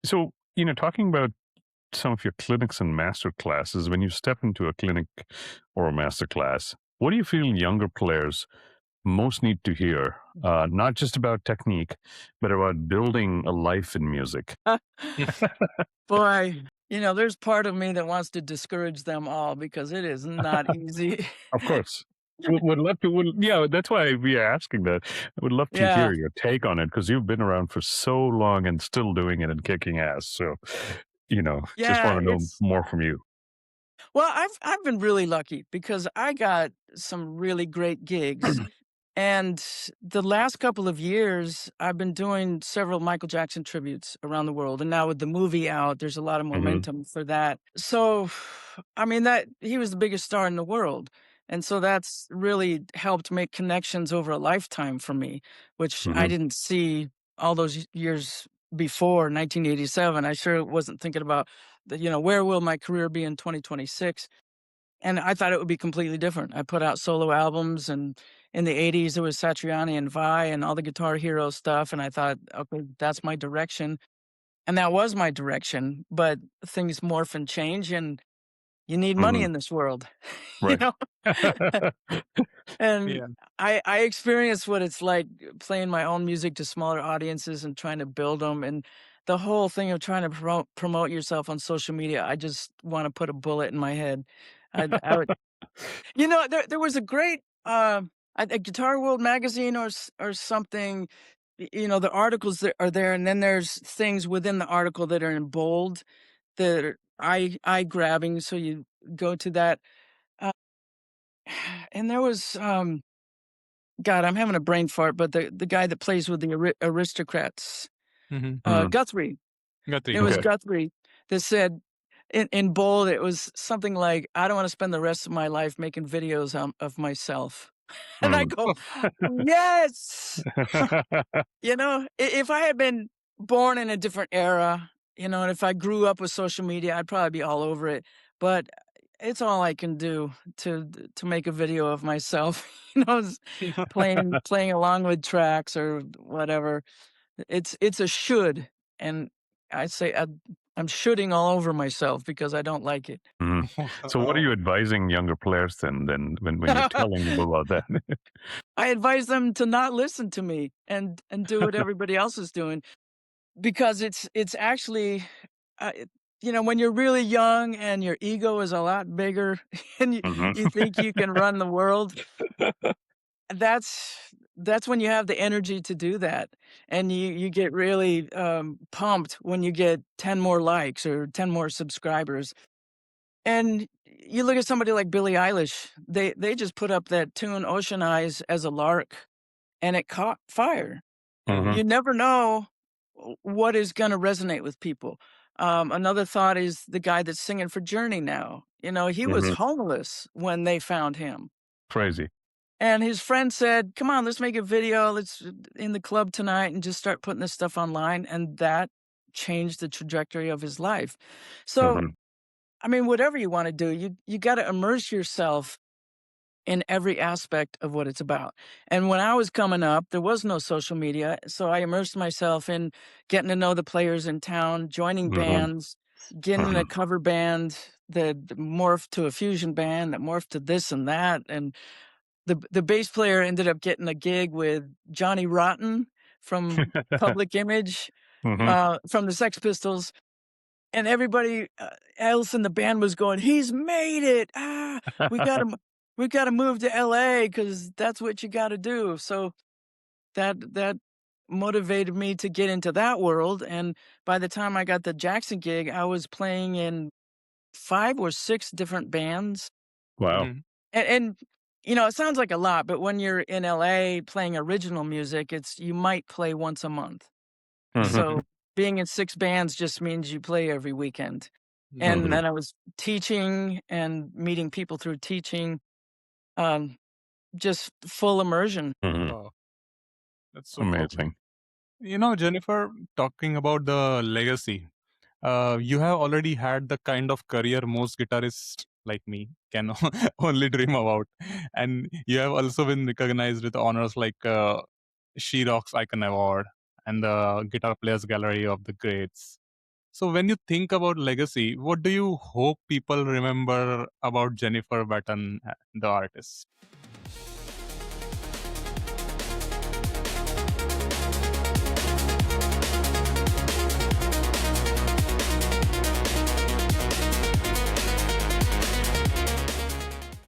So, talking about some of your clinics and master classes, when you step into a clinic or a master class, what do you feel younger players most need to hear? Not just about technique, but about building a life in music. Boy, there's part of me that wants to discourage them all because it is not easy. Of course. Would love to. Yeah, that's why we are asking that. I would love to Yeah. hear your take on it because you've been around for so long and still doing it and kicking ass. So, just Yeah, want to know it's more from you. well, I've been really lucky because I got some really great gigs. And the last couple of years, I've been doing several Michael Jackson tributes around the world. And now with the movie out, there's a lot of Hmm. momentum for that. So, I mean, that he was the biggest star in the world. And so that's really helped make connections over a lifetime for me, which I Hmm. didn't see all those years before 1987. I sure wasn't thinking about where will my career be in 2026? And I thought it would be completely different. I put out solo albums, and in the '80s, it was Satriani and Vi and all the Guitar Hero stuff, and I thought, "Okay, that's my direction." And that was my direction, but things morph and change, and you need money Hmm. in this world, you Right. know? And Yeah. I experienced what it's like playing my own music to smaller audiences and trying to build them. And the whole thing of trying to promote yourself on social media, I just wanna put a bullet in my head. I would there was a great, a Guitar World magazine or something, the articles that are there, and then there's things within the article that are in bold that are eye-grabbing, so you go to that, uh, and there was, God, I'm having a brain fart, but the guy that plays with the Aristocrats, Mhm. Mm, Guthrie. Guthrie, It was okay. okay. Guthrie that said in bold, it was something like, "I don't wanna spend the rest of my life making videos, of myself." And I Mm. go, "Yes!" If I had been born in a different era, and if I grew up with social media, I'd probably be all over it, but it's all I can do to make a video of myself, s playing along with tracks or whatever. It's a should, and I say I'm shoulding all over myself because I don't like it. Mm. So, what are you Oh, advising younger players then when you're telling them about that? I advise them to not listen to me and do what everybody else is doing because it's actually, when you're really young and your ego is a lot bigger and Mhm. you think you can run the world, that's when you have the energy to do that, and you get really, pumped when you get 10 more likes or 10 more subscribers. And you look at somebody like Billie Eilish, they just put up that tune Ocean Eyes as a lark, and it caught fire. Mhm. You never know what is gonna resonate with people. Another thought is the guy that's singing for Journey now. He was Mhm. homeless when they found him, Crazy. and his friend said, "Come on, let's make a video. Let's in the club tonight and just start putting this stuff online," and that changed the trajectory of his life. So, Mhm. I mean, whatever you wanna do, you gotta immerse yourself in every aspect of what it's about. And when I was coming up, there was no social media, so I immersed myself in getting to know the players in town, joining Mhm. bands, getting in a Mhm. cover band that morphed to a fusion band that morphed to this and that, and the bass player ended up getting a gig with Johnny Rotten from Public Image, Mhm. from the Sex Pistols, and everybody, else in the band was going, "He's made it! Ah, we gotta m we gotta move to LA because that's what you gotta do." So that motivated me to get into that world, and by the time I got the Jackson gig, I was playing in 5 or 6 different bands, Wow. mhm. and, it sounds like a lot, but when you're in LA playing original music, you might play once a month. Mhm. So, being in 6 bands just means you play every weekend. And Mhm. then I was teaching and meeting people through teaching, um, just full immersion. Mhm. Wow, that's superb. Amazing. Jennifer, talking about the legacy, you have already had the kind of career most guitarists like me can only dream about. And you have also been recognized with honors like She Rocks Icon Award and the Guitar Players Gallery of the Greats. So when you think about legacy, what do you hope people remember about Jennifer Batten, the artist?